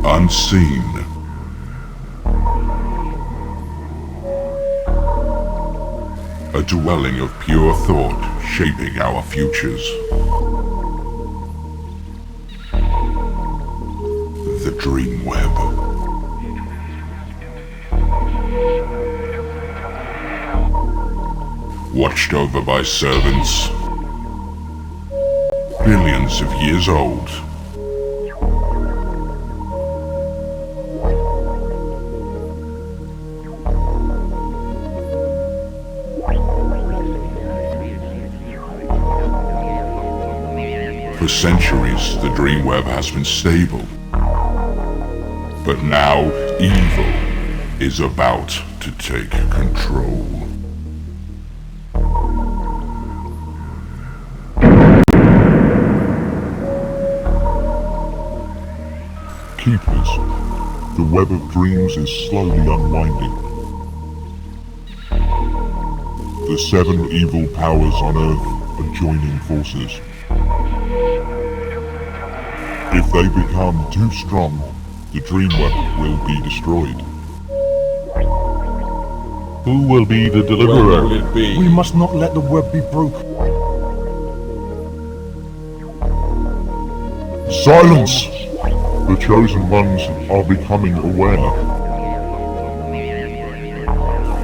Unseen. A dwelling of pure thought shaping our futures. The DreamWeb. Watched over by servants, billions of years old. For centuries, the DreamWeb has been stable. But now, evil is about to take control. Keepers, the web of dreams is slowly unwinding. The 7 evil powers on Earth are joining forces. If they become too strong, the DreamWeb will be destroyed. Who will be the deliverer? When will it be? We must not let the web be broken. Silence! The chosen ones are becoming aware.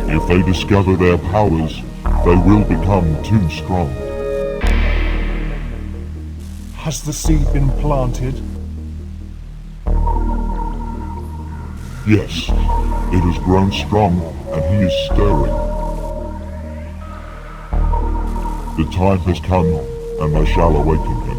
If they discover their powers, they will become too strong. Has the seed been planted? Yes, it has grown strong and he is stirring. The time has come and they shall awaken him.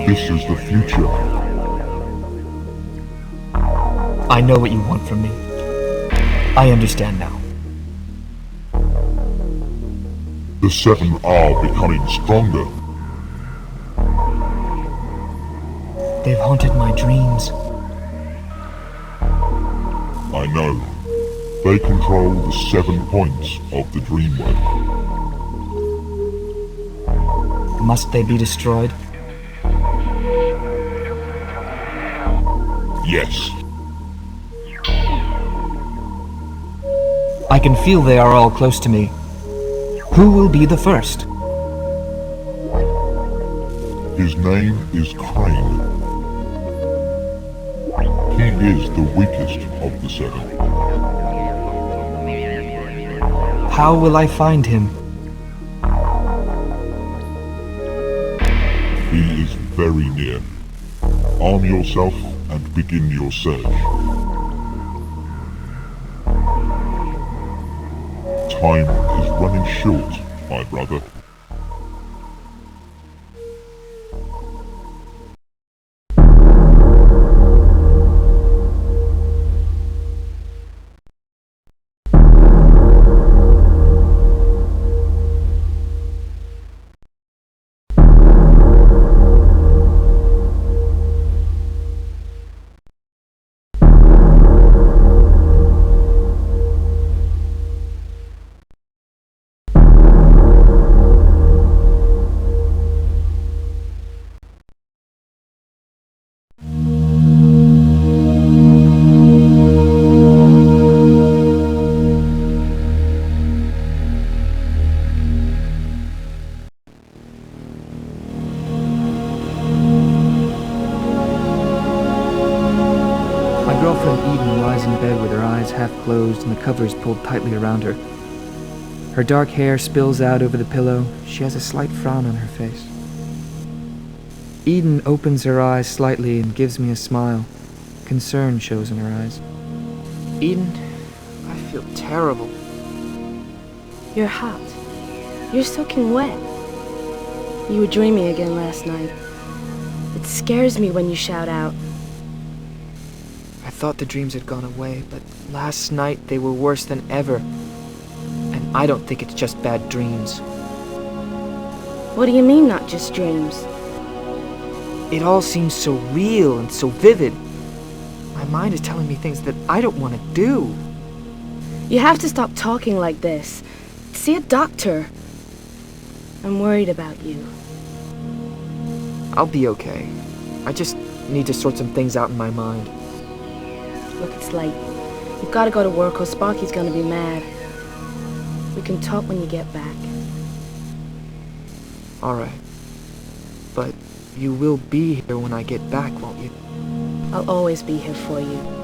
This is the future. I know what you want from me. I understand now. The 7 are becoming stronger. They've haunted my dreams. I know. They control the 7 points of the DreamWeb. Must they be destroyed? Yes. I can feel they are all close to me. Who will be the first? His name is Crane. He is the weakest of the 7. How will I find him? He is very near. Arm yourself and begin your search. Time is running short, my brother. Closed and the covers pulled tightly around her. Her dark hair spills out over the pillow. She has a slight frown on her face. Eden opens her eyes slightly and gives me a smile. Concern shows in her eyes. Eden, I feel terrible. You're hot. You're soaking wet. You were dreaming again last night. It scares me when you shout out. I thought the dreams had gone away, but last night they were worse than ever. And I don't think it's just bad dreams. What do you mean, not just dreams? It all seems so real and so vivid. My mind is telling me things that I don't want to do. You have to stop talking like this. See a doctor. I'm worried about you. I'll be okay. I just need to sort some things out in my mind. Look, it's late. You've got to go to work or Sparky's gonna be mad. We can talk when you get back. Alright. But you will be here when I get back, won't you? I'll always be here for you.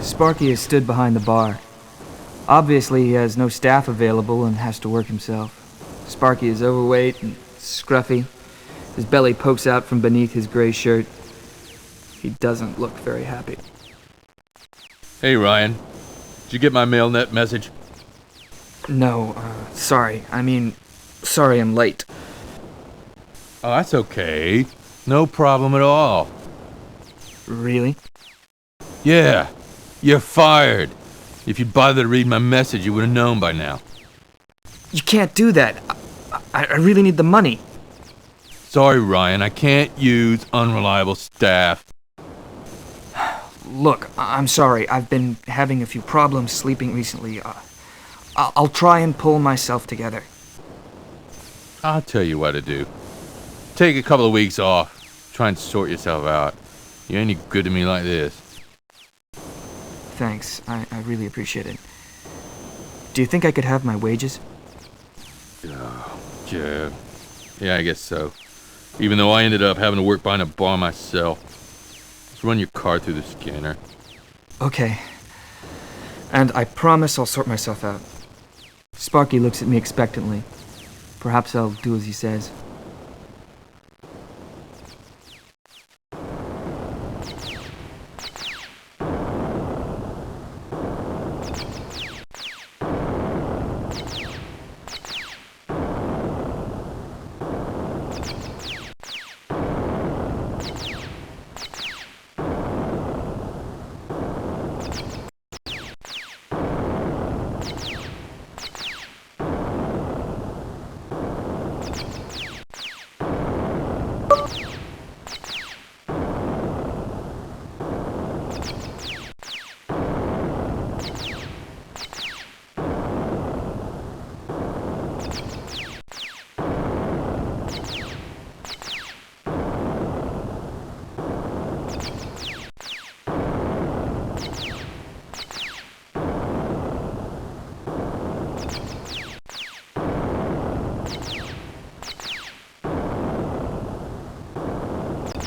Sparky has stood behind the bar. Obviously, he has no staff available and has to work himself. Sparky is overweight and scruffy. His belly pokes out from beneath his gray shirt. He doesn't look very happy. Hey, Ryan. Did you get my MailNet message? No, sorry. Sorry I'm late. Oh, that's okay. No problem at all. Really? Yeah, you're fired. If you'd bothered to read my message, you would have known by now. You can't do that. I really need the money. Sorry, Ryan, I can't use unreliable staff. Look, I'm sorry. I've been having a few problems sleeping recently. I'll try and pull myself together. I'll tell you what to do. Take a couple of weeks off. Try and sort yourself out. You ain't any good to me like this. Thanks. I really appreciate it. Do you think I could have my wages? Yeah, I guess so. Even though I ended up having to work behind a bar myself. Just run your card through the scanner. Okay. And I promise I'll sort myself out. Sparky looks at me expectantly. Perhaps I'll do as he says.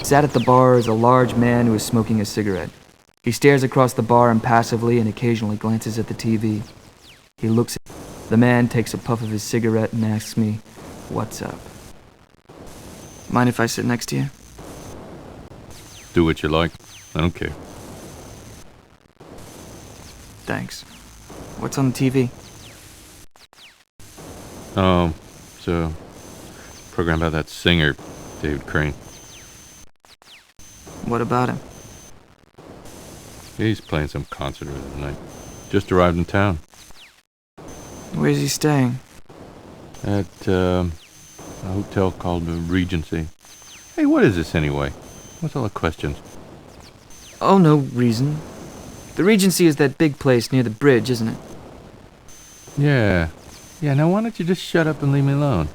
Sat at the bar is a large man who is smoking a cigarette. He stares across the bar impassively and occasionally glances at the TV. He looks at the man, takes a puff of his cigarette and asks me, "What's up?" Mind if I sit next to you? Do what you like. I don't care. Thanks. What's on the TV? It's a program about that singer, David Crane. What about him? He's playing some concert tonight. Just arrived in town. Where's he staying? At, a hotel called the Regency. Hey, what is this anyway? What's all the questions? Oh, no reason. The Regency is that big place near the bridge, isn't it? Yeah. Yeah, now why don't you just shut up and leave me alone?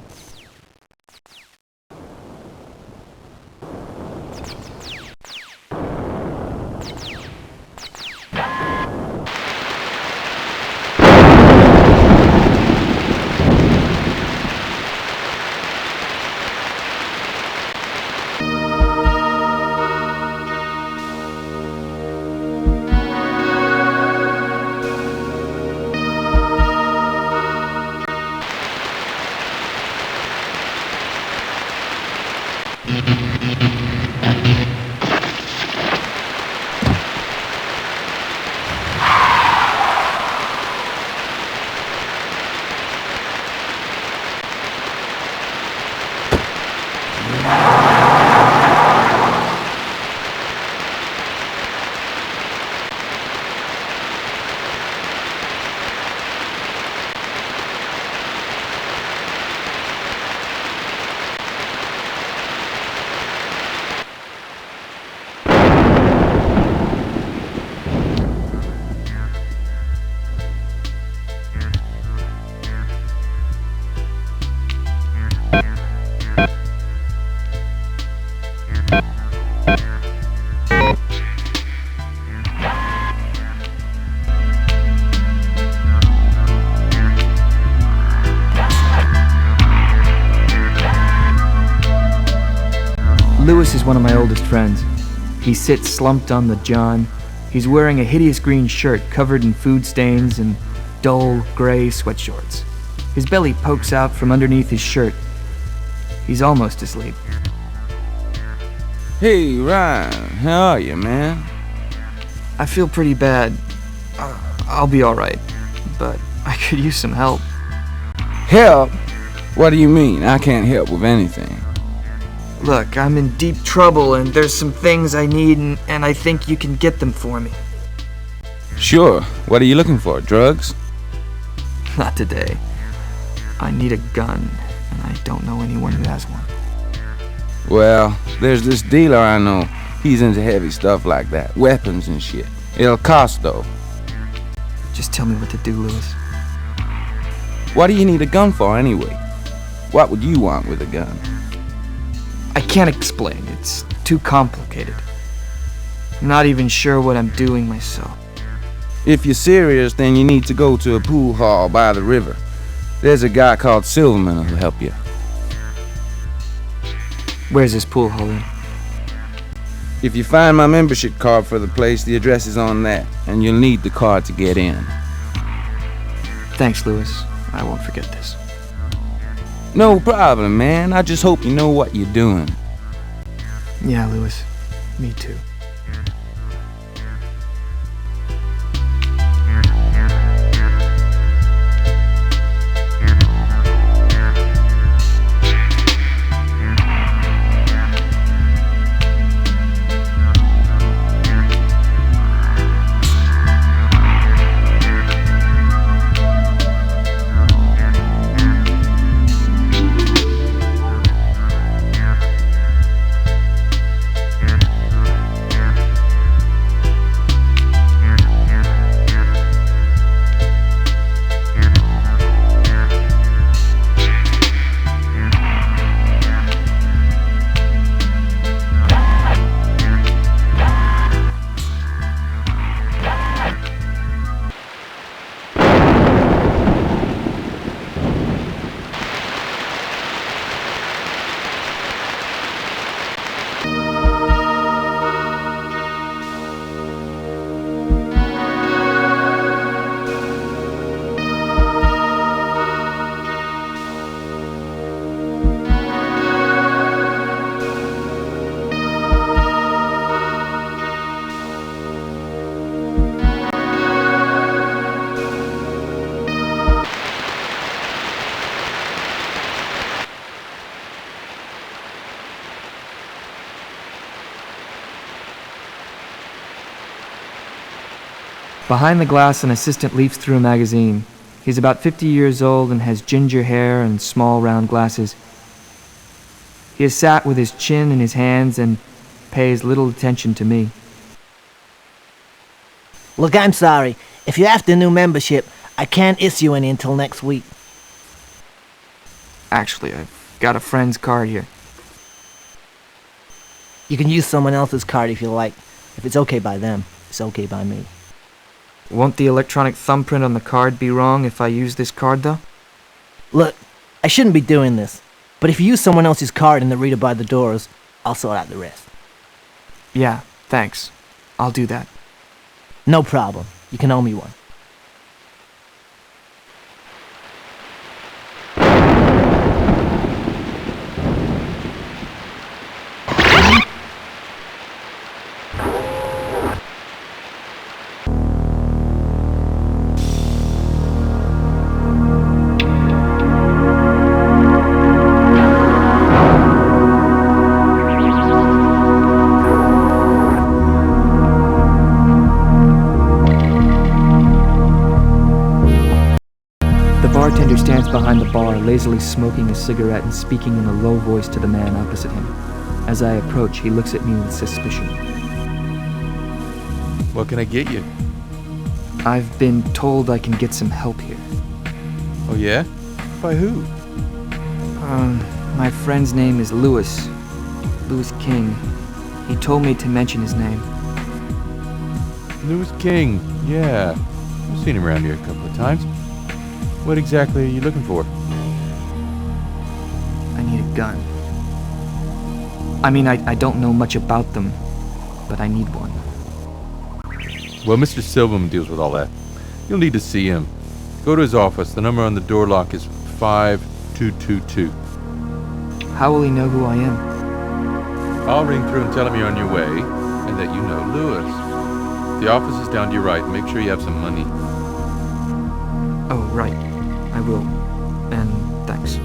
Lewis is one of my oldest friends. He sits slumped on the john. He's wearing a hideous green shirt covered in food stains and dull gray sweatshorts. His belly pokes out from underneath his shirt. He's almost asleep. Hey, Ryan, how are you, man? I feel pretty bad. I'll be alright, but I could use some help. Help? What do you mean? I can't help with anything. Look, I'm in deep trouble and there's some things I need and I think you can get them for me. Sure. What are you looking for? Drugs? Not today. I need a gun, and I don't know anyone who has one. Well, there's this dealer I know. He's into heavy stuff like that. Weapons and shit. It'll cost, though. Just tell me what to do, Lewis. What do you need a gun for, anyway? What would you want with a gun? I can't explain. It's too complicated. I'm not even sure what I'm doing myself. If you're serious, then you need to go to a pool hall by the river. There's a guy called Silverman who'll help you. Where's this pool hall in? If you find my membership card for the place, the address is on that, and you'll need the card to get in. Thanks, Lewis. I won't forget this. No problem, man. I just hope you know what you're doing. Yeah, Lewis. Me too. Behind the glass, an assistant leafs through a magazine. He's about 50 years old and has ginger hair and small round glasses. He has sat with his chin in his hands and pays little attention to me. Look, I'm sorry. If you're after new membership, I can't issue any until next week. Actually, I've got a friend's card here. You can use someone else's card if you like. If it's okay by them, it's okay by me. Won't the electronic thumbprint on the card be wrong if I use this card, though? Look, I shouldn't be doing this, but if you use someone else's card in the reader by the doors, I'll sort out the rest. Yeah, thanks. I'll do that. No problem. You can owe me one. The bartender stands behind the bar, lazily smoking a cigarette and speaking in a low voice to the man opposite him. As I approach, he looks at me with suspicion. What can I get you? I've been told I can get some help here. Oh yeah? By who? My friend's name is Lewis. Lewis King. He told me to mention his name. Lewis King. Yeah. I've seen him around here a couple of times. What exactly are you looking for? I need a gun. I mean, I don't know much about them, but I need one. Well, Mr. Silverman deals with all that. You'll need to see him. Go to his office. The number on the door lock is 5222. How will he know who I am? I'll ring through and tell him you're on your way, and that you know Lewis. The office is down to your right. Make sure you have some money. Oh, right. I will. And thanks.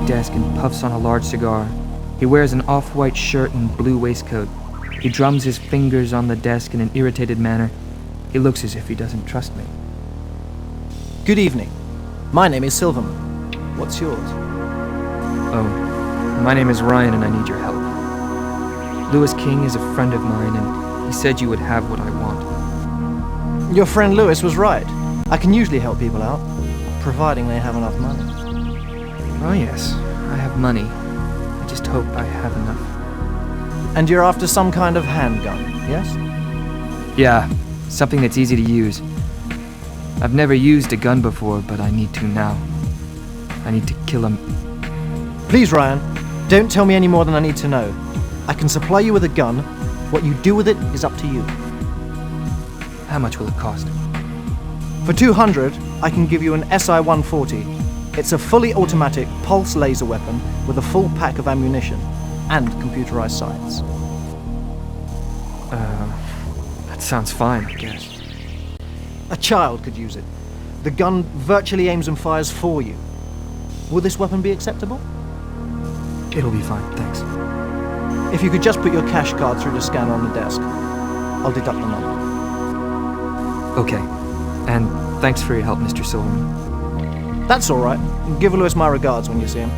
Desk and puffs on a large cigar. He wears an off-white shirt and blue waistcoat. He drums his fingers on the desk in an irritated manner. He looks as if he doesn't trust me. Good evening. My name is Silverman. What's yours? Oh, my name is Ryan and I need your help. Lewis King is a friend of mine and he said you would have what I want. Your friend Lewis was right. I can usually help people out, providing they have enough money. Oh yes, I have money. I just hope I have enough. And you're after some kind of handgun, yes? Yeah, something that's easy to use. I've never used a gun before, but I need to now. I need to kill him. Please, Ryan, don't tell me any more than I need to know. I can supply you with a gun. What you do with it is up to you. How much will it cost? For 200, I can give you an SI-140. It's a fully automatic pulse laser weapon with a full pack of ammunition and computerized sights. That sounds fine, I guess. A child could use it. The gun virtually aims and fires for you. Will this weapon be acceptable? It'll be fine, thanks. If you could just put your cash card through the scanner on the desk, I'll deduct the number. Okay. And thanks for your help, Mr. Silverman. That's all right. Give Lewis my regards when you see him.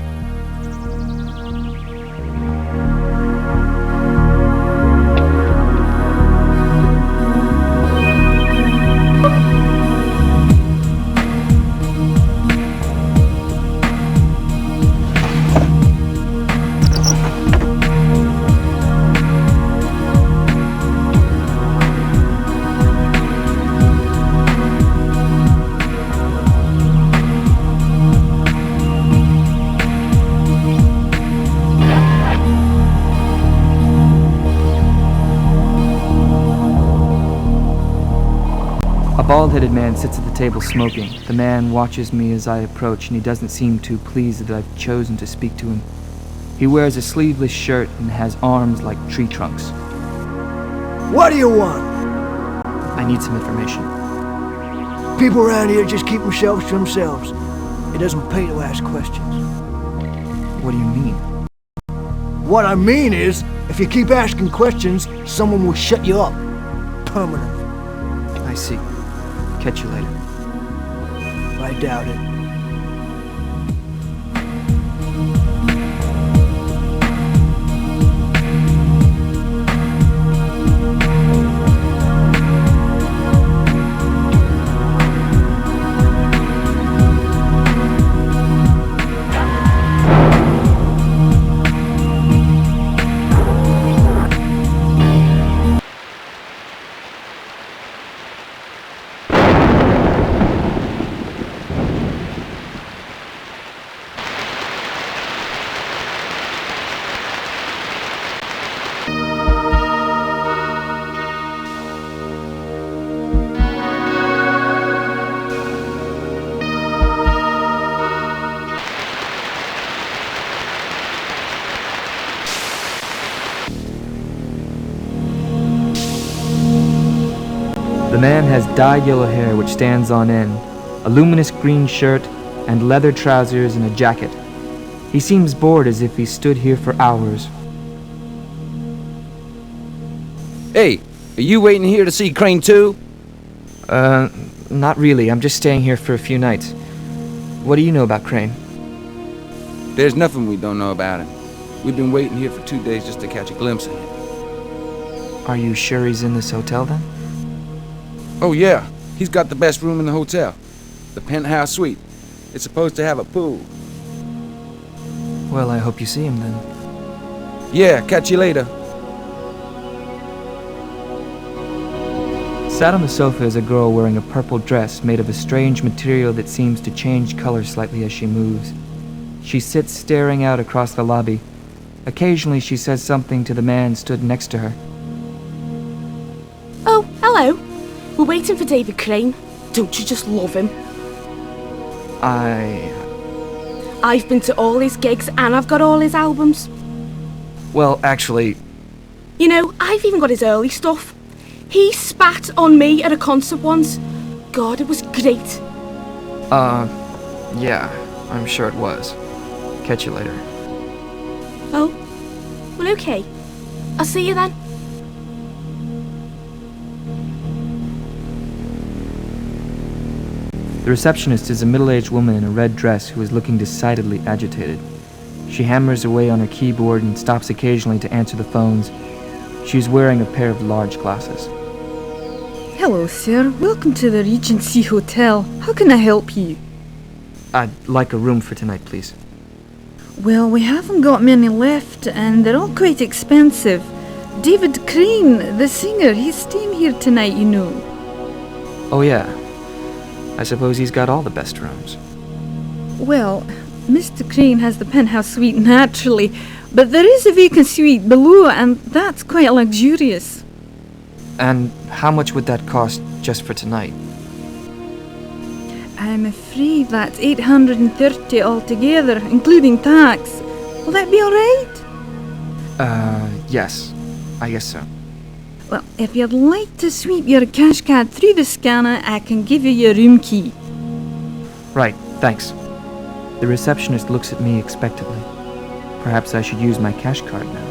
A bald-headed man sits at the table smoking. The man watches me as I approach, and he doesn't seem too pleased that I've chosen to speak to him. He wears a sleeveless shirt and has arms like tree trunks. What do you want? I need some information. People around here just keep themselves to themselves. It doesn't pay to ask questions. What do you mean? What I mean is, if you keep asking questions, someone will shut you up. Permanently. I see. Catch you later. I doubt it. The man has dyed yellow hair which stands on end, a luminous green shirt, and leather trousers and a jacket. He seems bored, as if he stood here for hours. Hey, are you waiting here to see Crane too? Not really. I'm just staying here for a few nights. What do you know about Crane? There's nothing we don't know about him. We've been waiting here for 2 days just to catch a glimpse of him. Are you sure he's in this hotel then? Oh yeah, he's got the best room in the hotel. The penthouse suite. It's supposed to have a pool. Well, I hope you see him then. Yeah, catch you later. Sat on the sofa is a girl wearing a purple dress made of a strange material that seems to change color slightly as she moves. She sits staring out across the lobby. Occasionally she says something to the man stood next to her. Oh, hello. We're waiting for David Crane. Don't you just love him? I've been to all his gigs and I've got all his albums. Well, actually... You know, I've even got his early stuff. He spat on me at a concert once. God, it was great. Yeah, I'm sure it was. Catch you later. Oh, well, okay. I'll see you then. The receptionist is a middle-aged woman in a red dress who is looking decidedly agitated. She hammers away on her keyboard and stops occasionally to answer the phones. She is wearing a pair of large glasses. Hello, sir. Welcome to the Regency Hotel. How can I help you? I'd like a room for tonight, please. Well, we haven't got many left, and they're all quite expensive. David Crane, the singer, he's staying here tonight, you know. Oh, yeah. I suppose he's got all the best rooms. Well, Mr. Crane has the penthouse suite, naturally, but there is a vacant suite below, and that's quite luxurious. And how much would that cost just for tonight? I'm afraid that's $830 altogether, including tax. Will that be all right? Yes. I guess so. Well, if you'd like to sweep your cash card through the scanner, I can give you your room key. Right, thanks. The receptionist looks at me expectantly. Perhaps I should use my cash card now.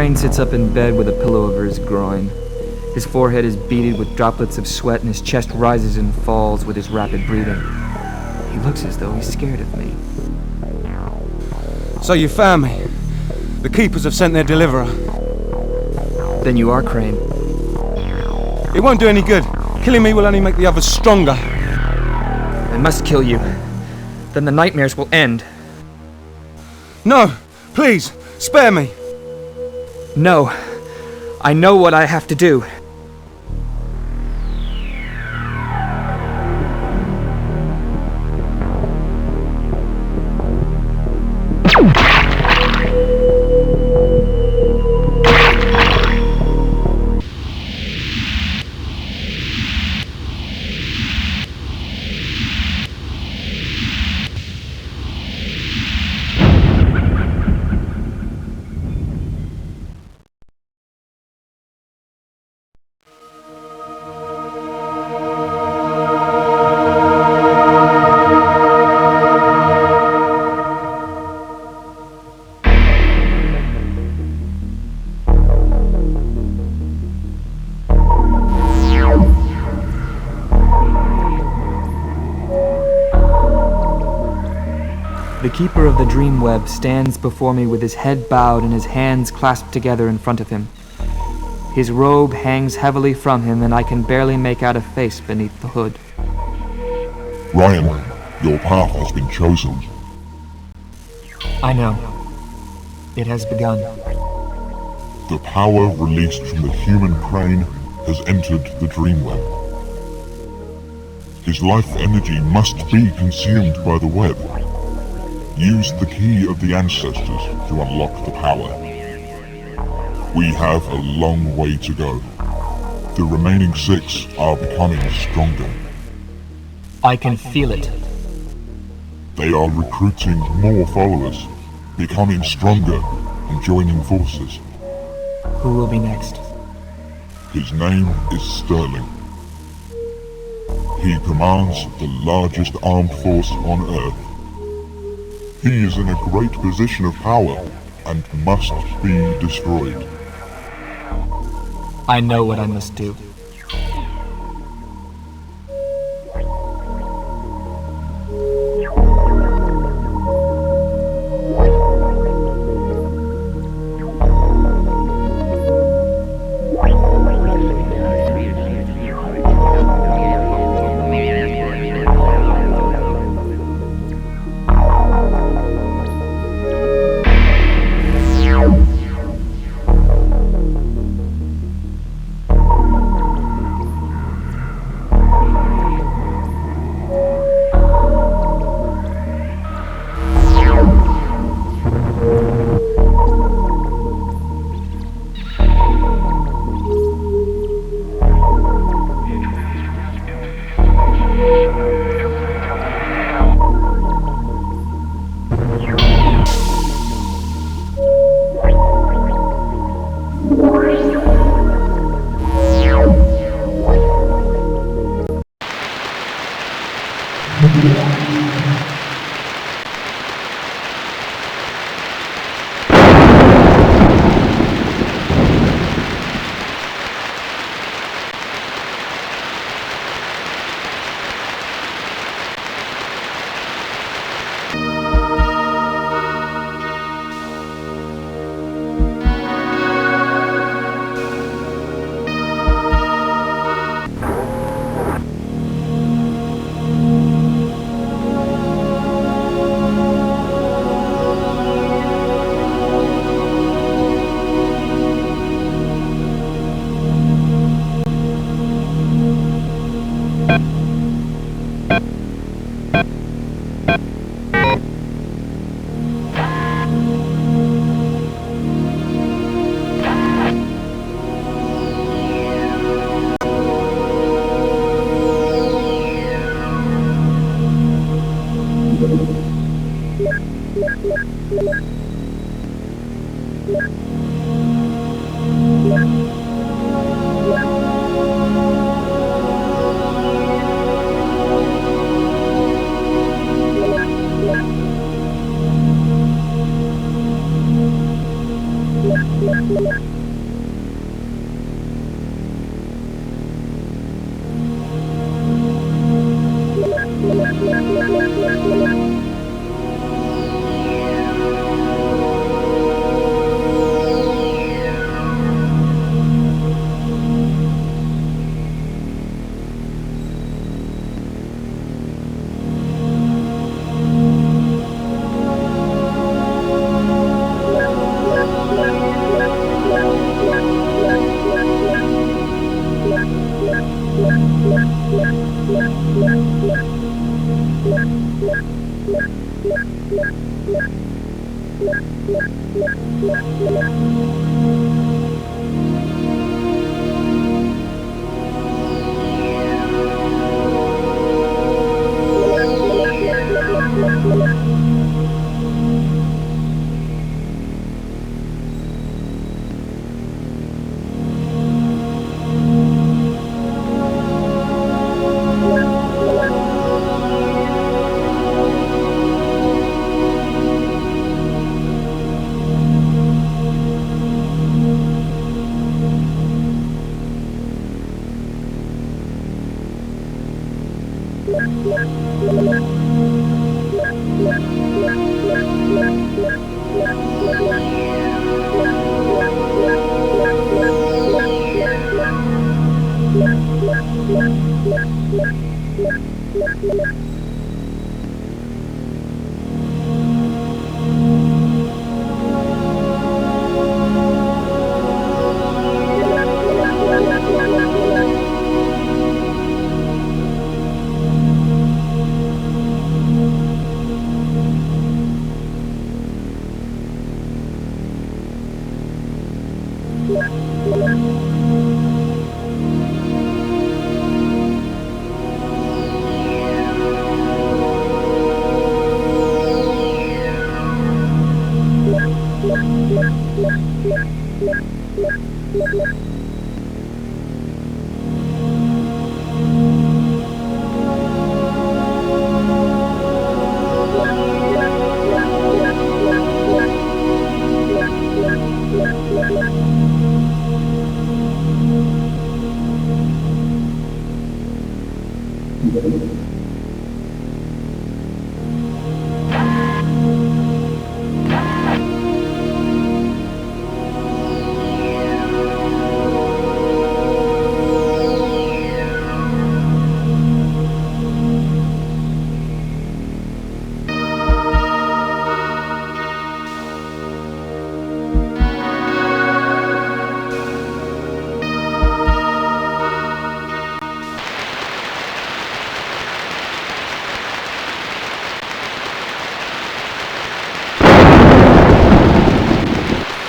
Crane sits up in bed with a pillow over his groin. His forehead is beaded with droplets of sweat and his chest rises and falls with his rapid breathing. He looks as though he's scared of me. So you found me. The Keepers have sent their deliverer. Then you are Crane. It won't do any good. Killing me will only make the others stronger. I must kill you. Then the nightmares will end. No! Please! Spare me! No. I know what I have to do. The keeper of the DreamWeb stands before me with his head bowed and his hands clasped together in front of him. His robe hangs heavily from him and I can barely make out a face beneath the hood. Ryan, your path has been chosen. I know. It has begun. The power released from the human Crane has entered the DreamWeb. His life energy must be consumed by the web. Use the key of the ancestors to unlock the power. We have a long way to go. The remaining 6 are becoming stronger. I can feel it. They are recruiting more followers, becoming stronger and joining forces. Who will be next? His name is Sterling. He commands the largest armed force on Earth. He is in a great position of power and must be destroyed. I know what I must do.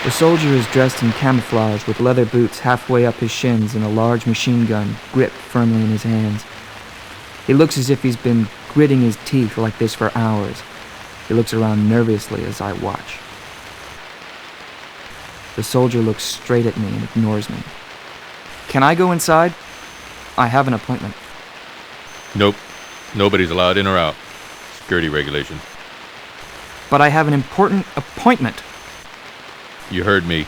The soldier is dressed in camouflage with leather boots halfway up his shins and a large machine gun gripped firmly in his hands. He looks as if he's been gritting his teeth like this for hours. He looks around nervously as I watch. The soldier looks straight at me and ignores me. Can I go inside? I have an appointment. Nope. Nobody's allowed in or out. Security regulations. But I have an important appointment. You heard me.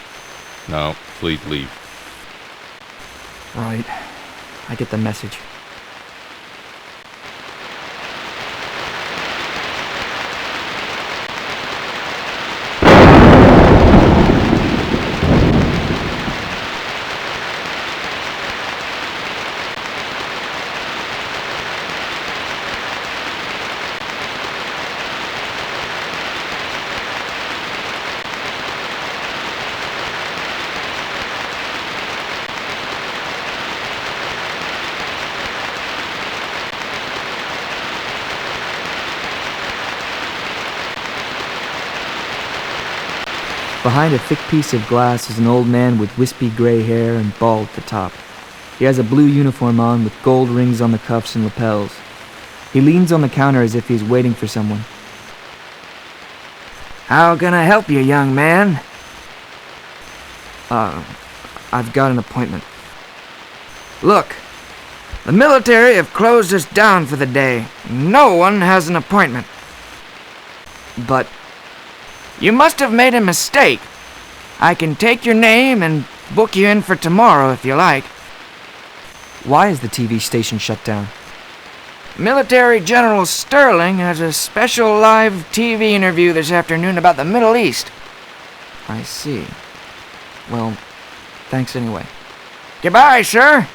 Now, please leave. Right. I get the message. Behind a thick piece of glass is an old man with wispy gray hair and bald at the top. He has a blue uniform on with gold rings on the cuffs and lapels. He leans on the counter as if he's waiting for someone. How can I help you, young man? I've got an appointment. Look, the military have closed us down for the day. No one has an appointment. But you must have made a mistake. I can take your name and book you in for tomorrow if you like. Why is the TV station shut down? Military General Sterling has a special live TV interview this afternoon about the Middle East. I see. Well, thanks anyway. Goodbye, sir.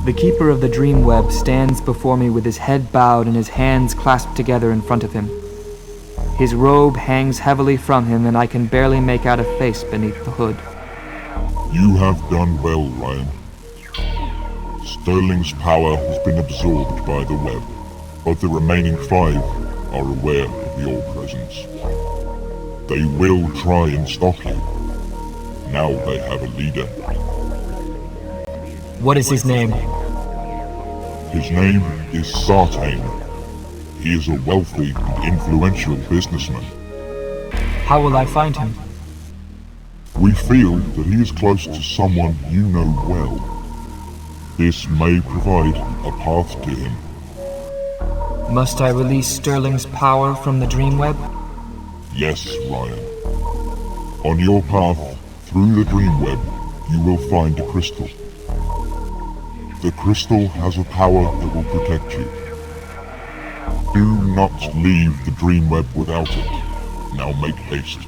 The keeper of the DreamWeb stands before me with his head bowed and his hands clasped together in front of him. His robe hangs heavily from him, and I can barely make out a face beneath the hood. You have done well, Ryan. Sterling's power has been absorbed by the web, but the remaining 5 are aware of your presence. They will try and stop you. Now they have a leader. What is his name? His name is Sartain. He is a wealthy and influential businessman. How will I find him? We feel that he is close to someone you know well. This may provide a path to him. Must I release Sterling's power from the DreamWeb? Yes, Ryan. On your path through the DreamWeb, you will find a crystal. The crystal has a power that will protect you. Do not leave the DreamWeb without it. Now make haste.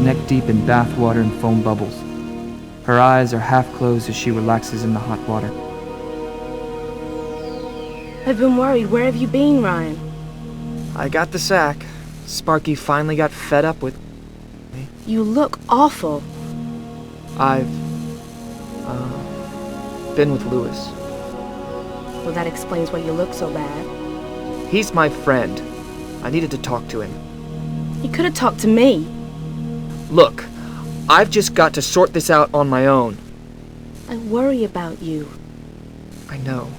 neck deep in bath water and foam bubbles. Her eyes are half closed as she relaxes in the hot water. I've been worried. Where have you been, Ryan? I got the sack. Sparky finally got fed up with me. You look awful. I've, been with Lewis. Well, that explains why you look so bad. He's my friend. I needed to talk to him. You could have talked to me. Look, I've just got to sort this out on my own. I worry about you. I know.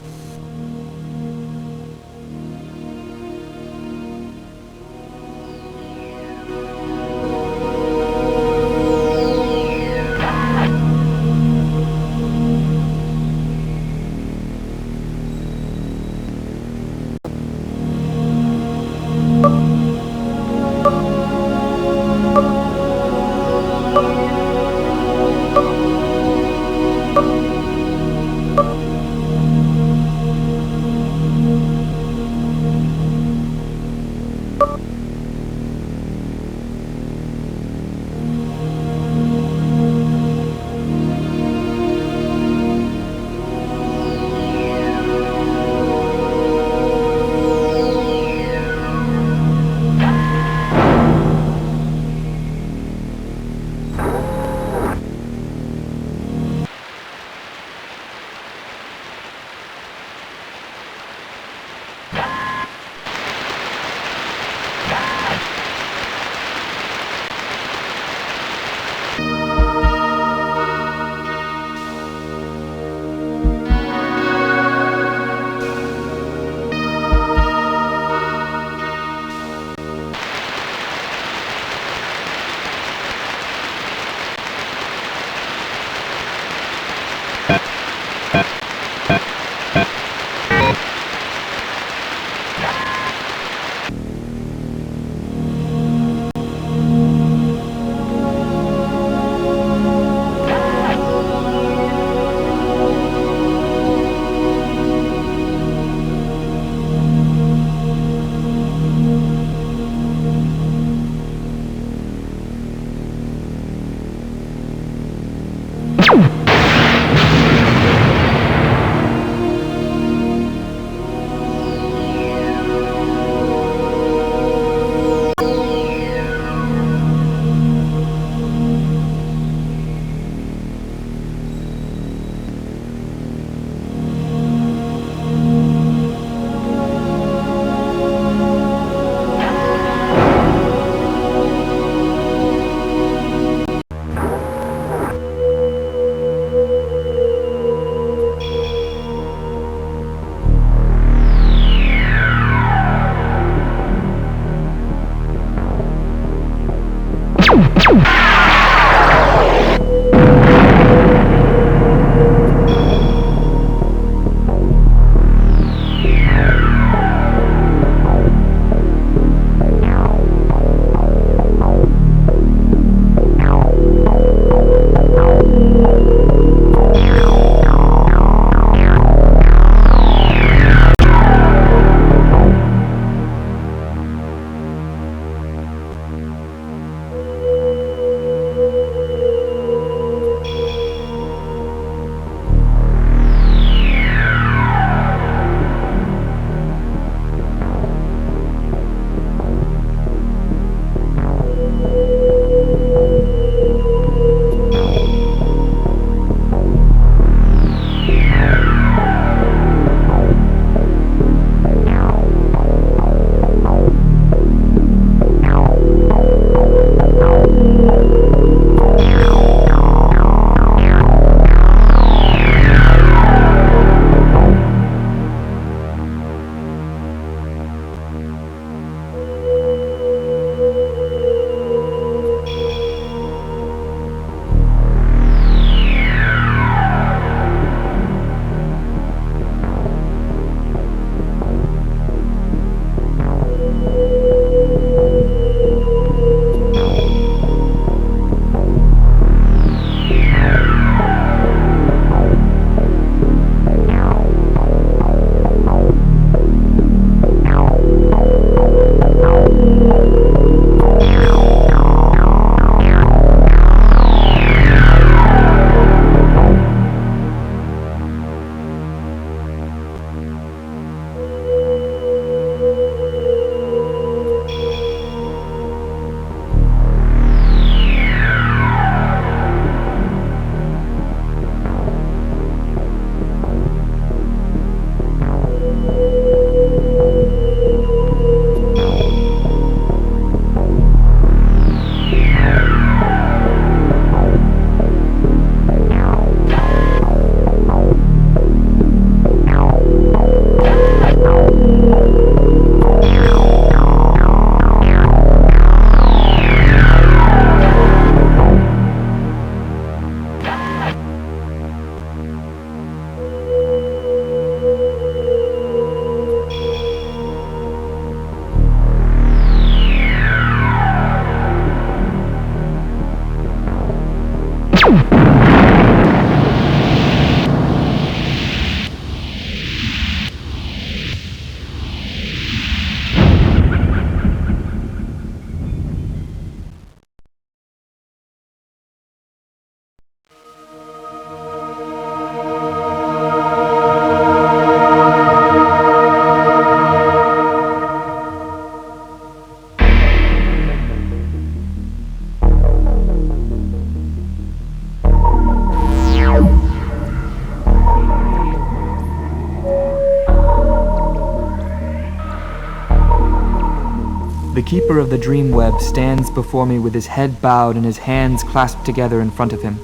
The keeper of the DreamWeb stands before me with his head bowed and his hands clasped together in front of him.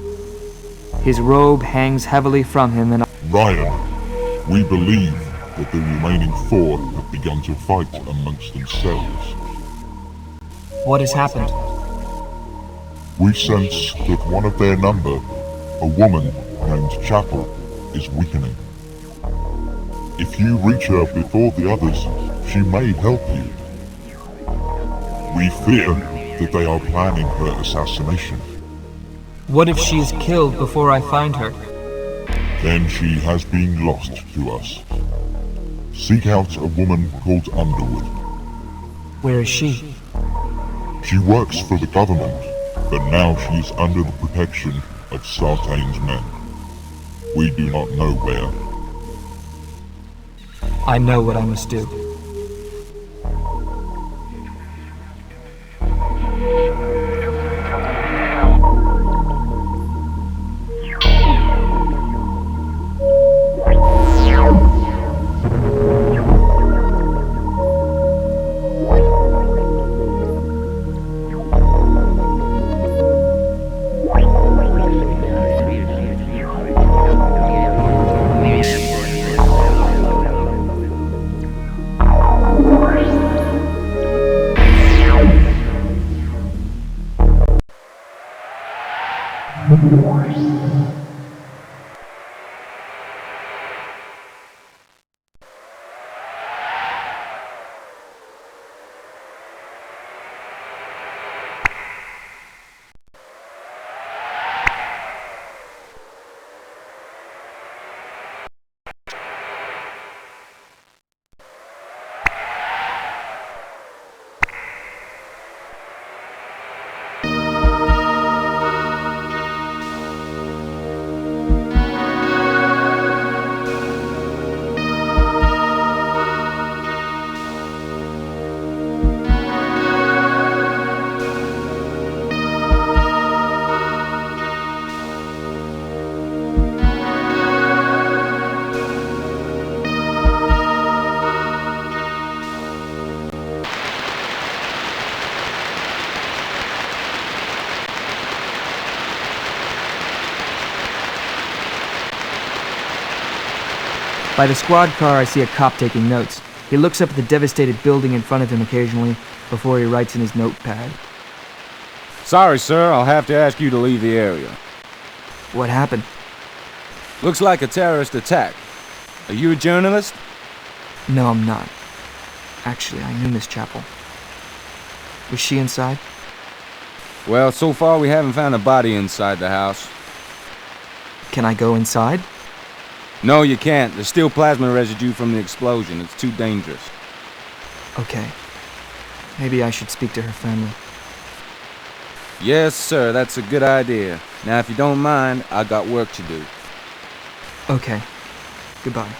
His robe hangs heavily from him and... Ryan, we believe that the remaining 4 have begun to fight amongst themselves. What has happened? We sense that one of their number, a woman named Chapel, is weakening. If you reach her before the others, she may help you. We fear that they are planning her assassination. What if she is killed before I find her? Then she has been lost to us. Seek out a woman called Underwood. Where is she? She works for the government, but now she is under the protection of Sartain's men. We do not know where. I know what I must do. By the squad car, I see a cop taking notes. He looks up at the devastated building in front of him occasionally before he writes in his notepad. Sorry, sir. I'll have to ask you to leave the area. What happened? Looks like a terrorist attack. Are you a journalist? No, I'm not. Actually, I knew Miss Chapel. Was she inside? Well, so far we haven't found a body inside the house. Can I go inside? No, you can't. There's still plasma residue from the explosion. It's too dangerous. Okay. Maybe I should speak to her family. Yes, sir. That's a good idea. Now, if you don't mind, I got work to do. Okay. Goodbye.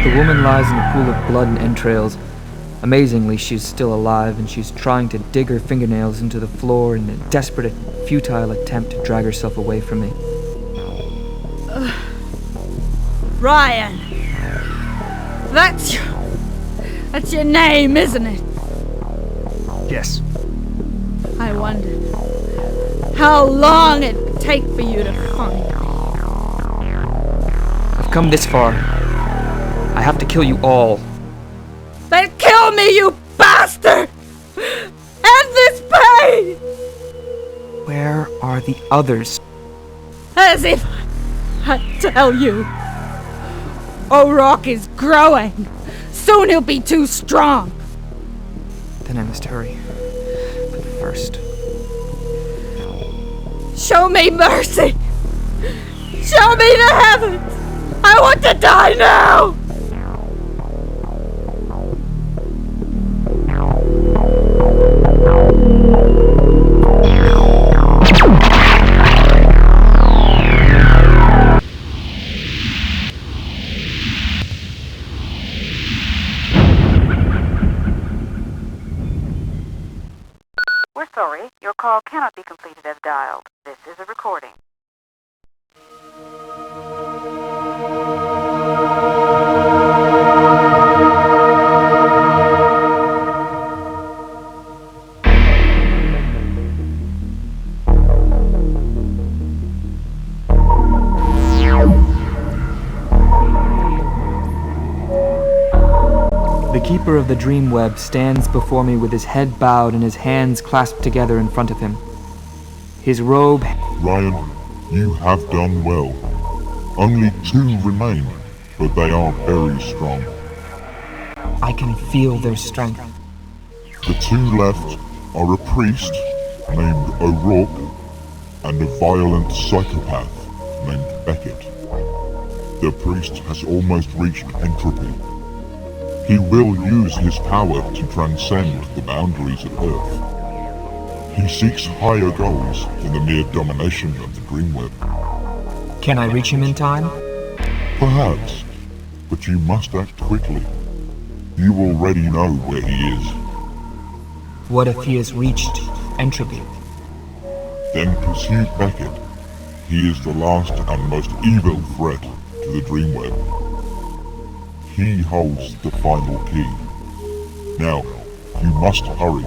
The woman lies in a pool of blood and entrails. Amazingly, she's still alive, and she's trying to dig her fingernails into the floor in a desperate, futile attempt to drag herself away from me. Ryan! That's your name, isn't it? Yes. I wondered how long it would take for you to find me. I've come this far. I have to kill you all. Then kill me, you bastard! End this pain! Where are the others? As if I tell you. O'Rourke is growing. Soon he'll be too strong. Then I must hurry. But first... Show me mercy! Show me the heavens! I want to die now! We're sorry, your call cannot be completed as dialed. This is a recording. keeper of the DreamWeb stands before me with his head bowed and his hands clasped together in front of him. His robe... Ryan, you have done well. Only 2 remain, but they are very strong. I can feel their strength. The 2 left are a priest named O'Rourke and a violent psychopath named Beckett. The priest has almost reached entropy. He will use his power to transcend the boundaries of Earth. He seeks higher goals than the mere domination of the DreamWeb. Can I reach him in time? Perhaps, but you must act quickly. You already know where he is. What if he has reached entropy? Then pursue Beckett. He is the last and most evil threat to the DreamWeb. He holds the final key. Now, you must hurry.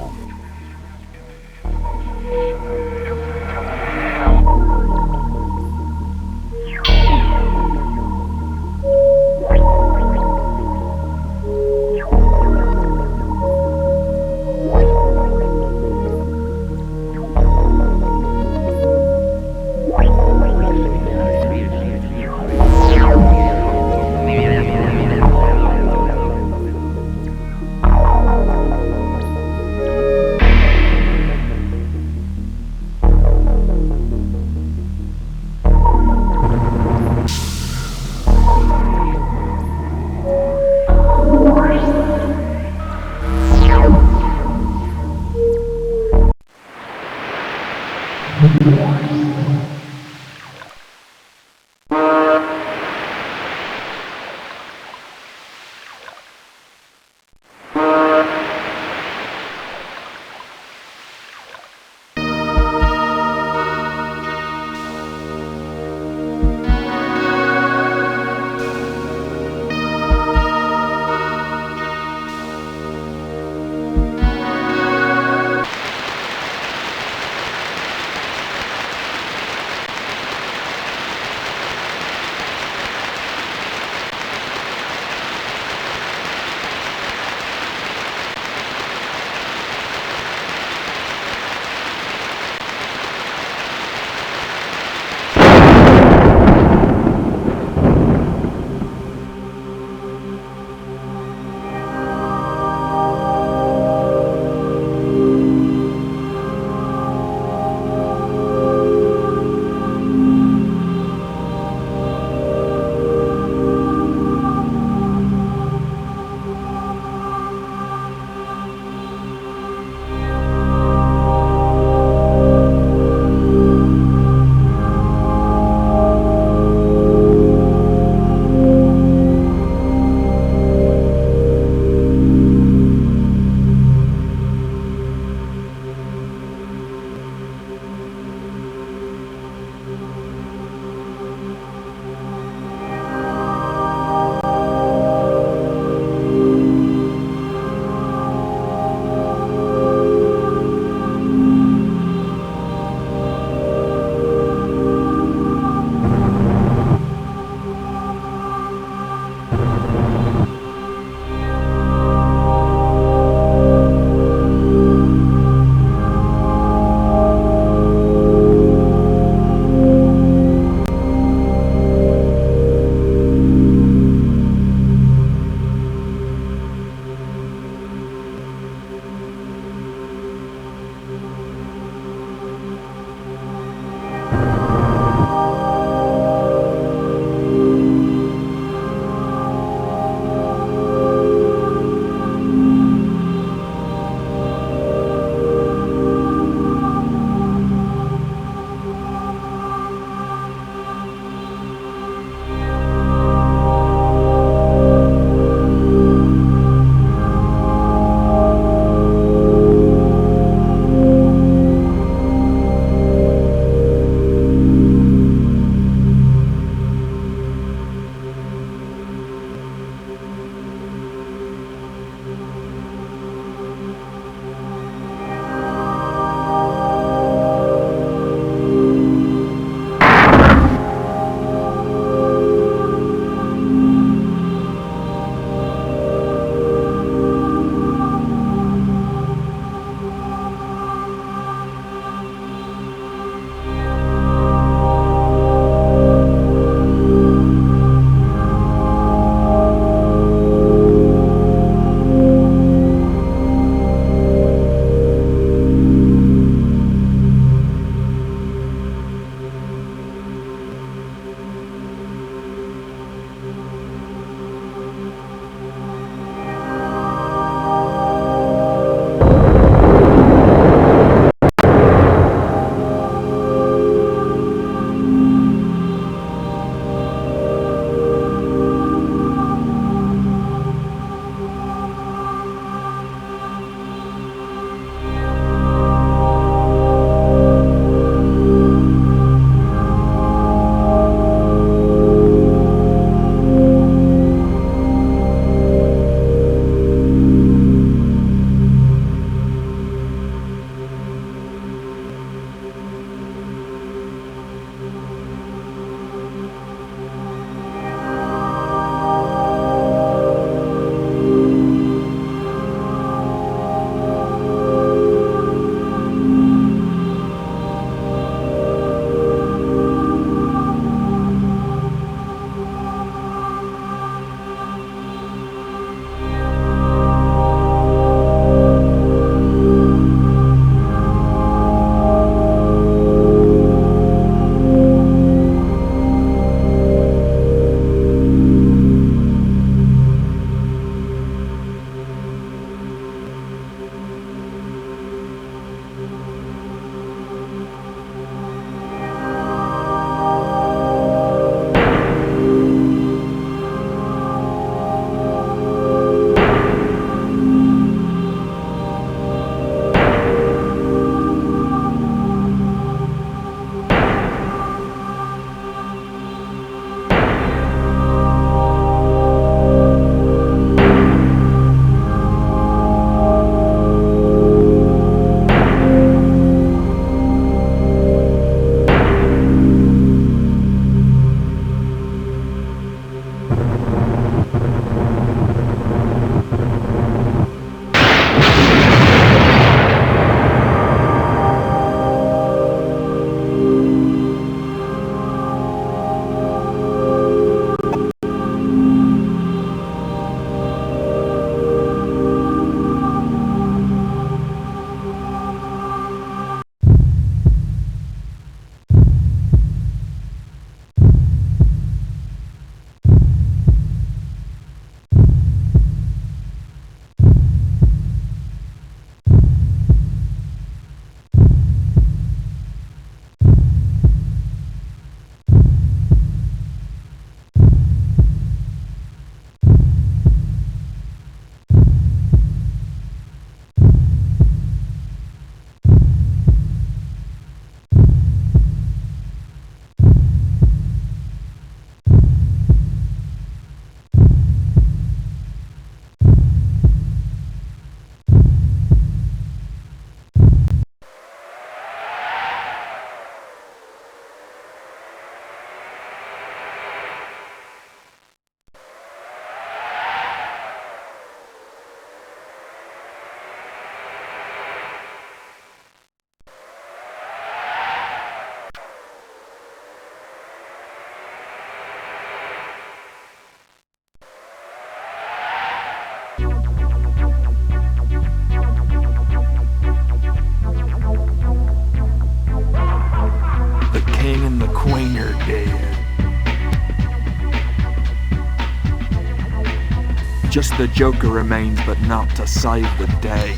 Just the Joker remains, but not to save the day.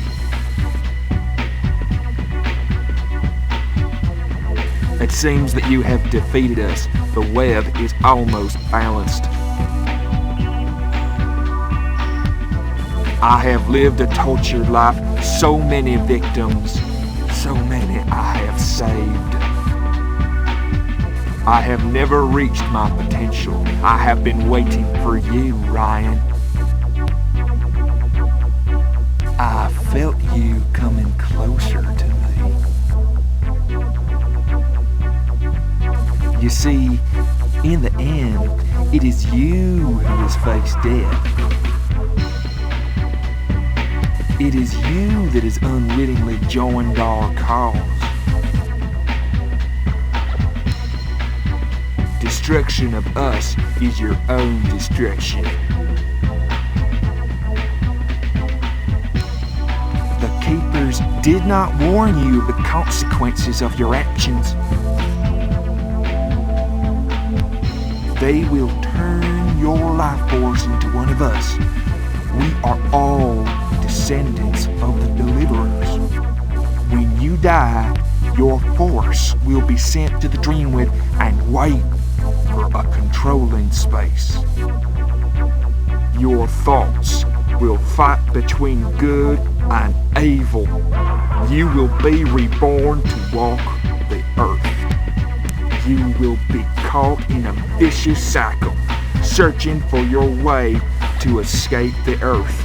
It seems that you have defeated us. The web is almost balanced. I have lived a tortured life, so many victims, so many I have saved. I have never reached my potential. I have been waiting for you, Ryan. I felt you coming closer to me. You see, in the end, it is you who has faced death. It is you that has unwittingly joined our cause. Destruction of us is your own destruction. The Keepers did not warn you of the consequences of your actions. They will turn your life force into one of us. We are all descendants of the Deliverers. When you die, your force will be sent to the DreamWeb and wait for a controlling space. Your thoughts will fight between good and evil. You will be reborn to walk the earth. You will be caught in a vicious cycle, searching for your way to escape the earth.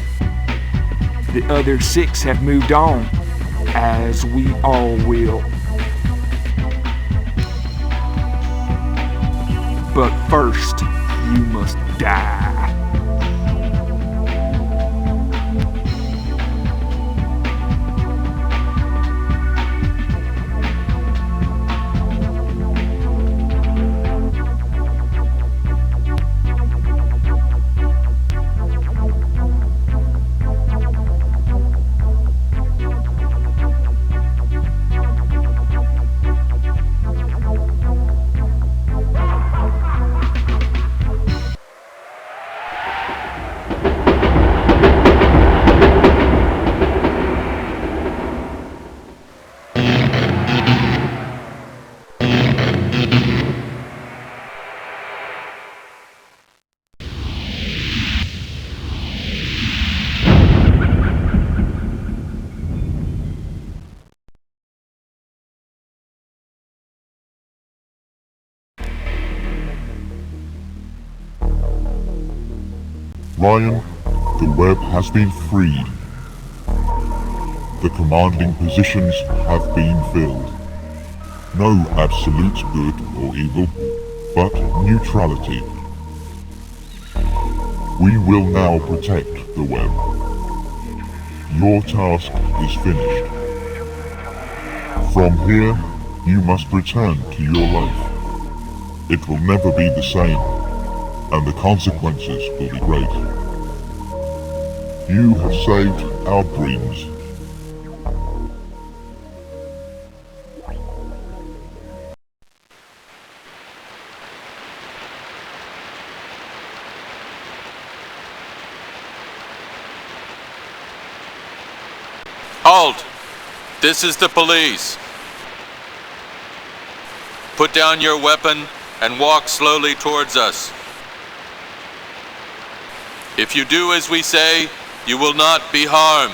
The other 6 have moved on, as we all will. But first, you must die. Ryan, the web has been freed. The commanding positions have been filled. No absolute good or evil, but neutrality. We will now protect the web. Your task is finished. From here, you must return to your life. It will never be the same, and the consequences will be great. You have saved our dreams. Halt! This is the police. Put down your weapon and walk slowly towards us. If you do as we say, you will not be harmed.